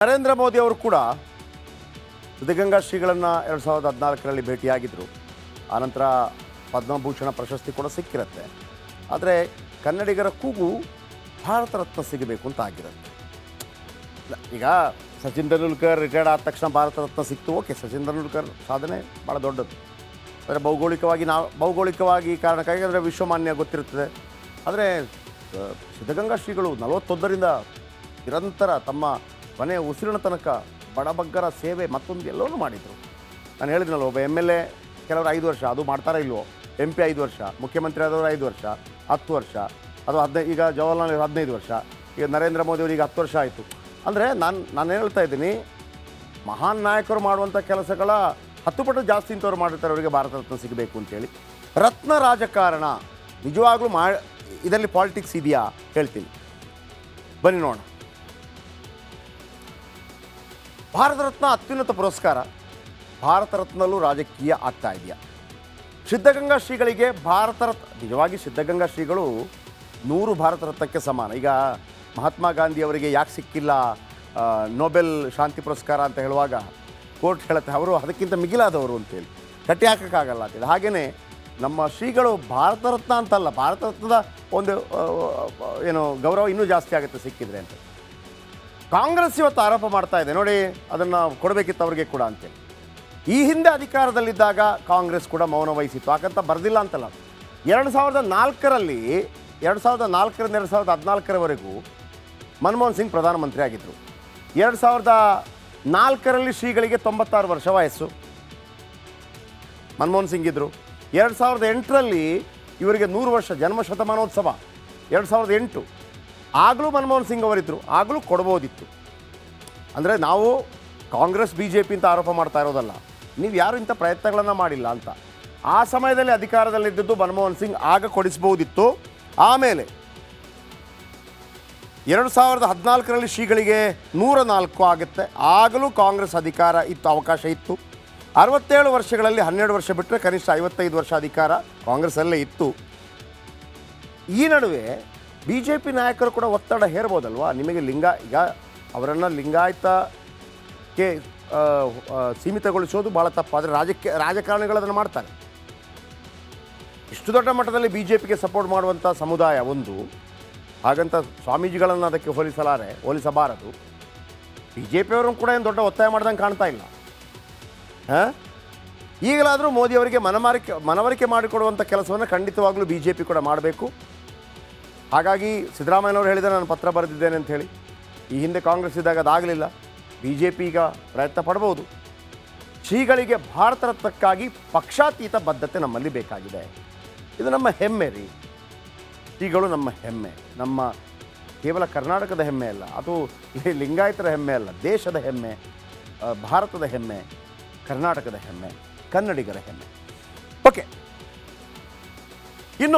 ನರೇಂದ್ರ ಮೋದಿ ಅವರು ಕೂಡ ಸಿದ್ಧಗಂಗಾ ಶ್ರೀಗಳನ್ನು 2014ರಲ್ಲಿ ಭೇಟಿಯಾಗಿದ್ದರು. ಆನಂತರ ಪದ್ಮಭೂಷಣ ಪ್ರಶಸ್ತಿ ಕೂಡ ಸಿಕ್ಕಿರುತ್ತೆ. ಆದರೆ ಕನ್ನಡಿಗರ ಕೂಗು ಭಾರತ ರತ್ನ ಸಿಗಬೇಕು ಅಂತ ಆಗಿರುತ್ತೆ. ಈಗ ಸಚಿನ್ ತೆಂಡೂಲ್ಕರ್ ರಿಟೈರ್ಡ್ ಆದ ತಕ್ಷಣ ಭಾರತ ರತ್ನ ಸಿಕ್ತು. ಓಕೆ, ಸಚಿನ್ ತೆಂಡೂಲ್ಕರ್ ಸಾಧನೆ ಭಾಳ ದೊಡ್ಡದು. ಅಂದರೆ ಭೌಗೋಳಿಕವಾಗಿ ಕಾರಣಕ್ಕಾಗಿ ಅಂದರೆ ವಿಶ್ವಮಾನ್ಯ ಗೊತ್ತಿರುತ್ತದೆ. ಆದರೆ ಸಿದ್ಧಗಂಗಾ ಶ್ರೀಗಳು 41ರಿಂದ ನಿರಂತರ ತಮ್ಮ ಕೊನೆಯ ಉಸಿರಿನ ತನಕ ಬಡಬಗ್ಗರ ಸೇವೆ ಮತ್ತೊಂದು ಎಲ್ಲವೂ ಮಾಡಿದರು. ನಾನು ಹೇಳಿದ್ನಲ್ಲ, ಒಬ್ಬ MLA ಕೆಲವರು 5 ವರ್ಷ, ಅದು ಮಾಡ್ತಾರಾ ಇಲ್ವೋ, MP 5 ವರ್ಷ, ಮುಖ್ಯಮಂತ್ರಿ ಆದವರು 5 ವರ್ಷ, 10 ವರ್ಷ, ಅದು 15, ಈಗ ಜವಾಹರ್ಲಾಲ್ ನೆಹರು 15 ವರ್ಷ, ಈಗ ನರೇಂದ್ರ ಮೋದಿ ಅವರಿಗೆ 10 ವರ್ಷ ಆಯಿತು. ಅಂದರೆ ನಾನು ಹೇಳ್ತಾ ಇದ್ದೀನಿ, ಮಹಾನ್ ನಾಯಕರು ಮಾಡುವಂಥ ಕೆಲಸಗಳ 10 ಪಟ್ಟು ಜಾಸ್ತಿ ಇಂಥವ್ರು ಮಾಡಿರ್ತಾರೆ. ಅವರಿಗೆ ಭಾರತ ರತ್ನ ಸಿಗಬೇಕು ಅಂತೇಳಿ. ರತ್ನ ರಾಜಕಾರಣ ನಿಜವಾಗ್ಲೂ ಇದರಲ್ಲಿ ಪಾಲಿಟಿಕ್ಸ್ ಇದೆಯಾ ಹೇಳ್ತೀನಿ, ಬನ್ನಿ ನೋಡೋಣ. ಭಾರತ ರತ್ನ ಅತ್ಯುನ್ನತ ಪುರಸ್ಕಾರ. ಭಾರತ ರತ್ನಲ್ಲೂ ರಾಜಕೀಯ ಆಗ್ತಾ ಇದೆಯಾ? ಸಿದ್ಧಗಂಗಾ ಶ್ರೀಗಳಿಗೆ ಭಾರತ ರತ್ನ, ನಿಜವಾಗಿ ಸಿದ್ಧಗಂಗಾ ಶ್ರೀಗಳು 100 ಭಾರತ ರತ್ನಕ್ಕೆ ಸಮಾನ. ಈಗ ಮಹಾತ್ಮ ಗಾಂಧಿ ಅವರಿಗೆ ಯಾಕೆ ಸಿಕ್ಕಿಲ್ಲ ನೊಬೆಲ್ ಶಾಂತಿ ಪುರಸ್ಕಾರ ಅಂತ ಹೇಳುವಾಗ ಕೋರ್ಟ್ ಹೇಳುತ್ತೆ ಅವರು ಅದಕ್ಕಿಂತ ಮಿಗಿಲಾದವರು ಅಂತೇಳಿ, ಕಟ್ಟಿ ಹಾಕೋಕ್ಕಾಗಲ್ಲ ಅಂತೇಳಿ. ಹಾಗೆಯೇ ನಮ್ಮ ಶ್ರೀಗಳು ಭಾರತ ರತ್ನ ಅಂತಲ್ಲ, ಭಾರತ ರತ್ನದ ಒಂದು ಗೌರವ ಇನ್ನೂ ಜಾಸ್ತಿ ಆಗುತ್ತೆ ಸಿಕ್ಕಿದ್ರೆ ಅಂತ. ಕಾಂಗ್ರೆಸ್ ಇವತ್ತು ಆರೋಪ ಮಾಡ್ತಾ ಇದೆ, ನೋಡಿ ಅದನ್ನು ಕೊಡಬೇಕಿತ್ತು ಅವರಿಗೆ ಕೂಡ ಅಂತೇಳಿ. ಈ ಹಿಂದೆ ಅಧಿಕಾರದಲ್ಲಿದ್ದಾಗ ಕಾಂಗ್ರೆಸ್ ಕೂಡ ಮೌನ ವಹಿಸಿತ್ತು, ಹಾಗಂತ ಬರೆದಿಲ್ಲ ಅಂತಲ್ಲ. 2004ರಲ್ಲಿ 2004ರಿಂದ 2014ರವರೆಗೂ ಮನಮೋಹನ್ ಸಿಂಗ್ ಪ್ರಧಾನಮಂತ್ರಿ ಆಗಿದ್ದರು. 2004ರಲ್ಲಿ ಶ್ರೀಗಳಿಗೆ 96 ವರ್ಷ ವಯಸ್ಸು, ಮನಮೋಹನ್ ಸಿಂಗ್ ಇದ್ದರು. 2008ರಲ್ಲಿ ಇವರಿಗೆ 100 ವರ್ಷ ಜನ್ಮ ಶತಮಾನೋತ್ಸವ, 2008. ಆಗಲೂ ಮನಮೋಹನ್ ಸಿಂಗ್ ಅವರಿದ್ದರು, ಆಗಲೂ ಕೊಡ್ಬೋದಿತ್ತು. ಅಂದರೆ ನಾವು ಕಾಂಗ್ರೆಸ್ BJP ಅಂತ ಆರೋಪ ಮಾಡ್ತಾ ಇರೋದಲ್ಲ, ನೀವು ಯಾರು ಇಂಥ ಪ್ರಯತ್ನಗಳನ್ನು ಮಾಡಿಲ್ಲ ಅಂತ. ಆ ಸಮಯದಲ್ಲಿ ಅಧಿಕಾರದಲ್ಲಿದ್ದದ್ದು ಮನಮೋಹನ್ ಸಿಂಗ್, ಆಗ ಕೊಡಿಸ್ಬೋದಿತ್ತು. ಆಮೇಲೆ 2014ರಲ್ಲಿ ಶ್ರೀಗಳಿಗೆ 104 ಆಗುತ್ತೆ, ಆಗಲೂ ಕಾಂಗ್ರೆಸ್ ಅಧಿಕಾರ ಇತ್ತು, ಅವಕಾಶ ಇತ್ತು. 67 ವರ್ಷಗಳಲ್ಲಿ 12 ವರ್ಷ ಬಿಟ್ಟರೆ ಕನಿಷ್ಠ 55 ವರ್ಷ ಅಧಿಕಾರ ಕಾಂಗ್ರೆಸ್ಸಲ್ಲೇ ಇತ್ತು. ಈ ನಡುವೆ BJP ನಾಯಕರು ಕೂಡ ಒತ್ತಡ ಹೇರ್ಬೋದಲ್ವಾ, ನಿಮಗೆ ಈಗ ಅವರನ್ನು ಲಿಂಗಾಯತಕ್ಕೆ ಸೀಮಿತಗೊಳಿಸೋದು ಭಾಳ ತಪ್ಪು. ಆದರೆ ರಾಜಕಾರಣಿಗಳು ಅದನ್ನು ಮಾಡ್ತಾರೆ. ಇಷ್ಟು ದೊಡ್ಡ ಮಟ್ಟದಲ್ಲಿ BJPಗೆ ಸಪೋರ್ಟ್ ಮಾಡುವಂಥ ಸಮುದಾಯ ಒಂದು, ಹಾಗಂತ ಸ್ವಾಮೀಜಿಗಳನ್ನು ಅದಕ್ಕೆ ಹೋಲಿಸಬಾರದು. BJP ಅವರನ್ನು ಕೂಡ ಏನು ದೊಡ್ಡ ಒತ್ತಾಯ ಮಾಡ್ದಂಗೆ ಕಾಣ್ತಾ ಇಲ್ಲ. ಈಗಲಾದರೂ ಮೋದಿ ಅವರಿಗೆ ಮನವರಿಕೆ ಮಾಡಿಕೊಡುವಂಥ ಕೆಲಸವನ್ನು ಖಂಡಿತವಾಗ್ಲೂ BJP ಕೂಡ ಮಾಡಬೇಕು. ಹಾಗಾಗಿ ಸಿದ್ದರಾಮಯ್ಯನವರು ಹೇಳಿದರೆ ನಾನು ಪತ್ರ ಬರೆದಿದ್ದೇನೆ ಅಂತ ಹೇಳಿ. ಈ ಹಿಂದೆ ಕಾಂಗ್ರೆಸ್ ಇದ್ದಾಗ ಅದಾಗಲಿಲ್ಲ. BJP ಈಗ ಪ್ರಯತ್ನ ಪಡ್ಬೋದು. ಶ್ರೀಗಳಿಗೆ ಭಾರತ ರತ್ನಕ್ಕಾಗಿ ಪಕ್ಷಾತೀತ ಬದ್ಧತೆ ನಮ್ಮಲ್ಲಿ ಬೇಕಾಗಿದೆ. ಇದು ನಮ್ಮ ಹೆಮ್ಮೆ ರೀ. ಶ್ರೀಗಳು ನಮ್ಮ ಹೆಮ್ಮೆ, ನಮ್ಮ ಕೇವಲ ಕರ್ನಾಟಕದ ಹೆಮ್ಮೆ ಅಲ್ಲ, ಅದು ಲಿಂಗಾಯತರ ಹೆಮ್ಮೆ ಅಲ್ಲ, ದೇಶದ ಹೆಮ್ಮೆ, ಭಾರತದ ಹೆಮ್ಮೆ, ಕರ್ನಾಟಕದ ಹೆಮ್ಮೆ, ಕನ್ನಡಿಗರ ಹೆಮ್ಮೆ. ಓಕೆ.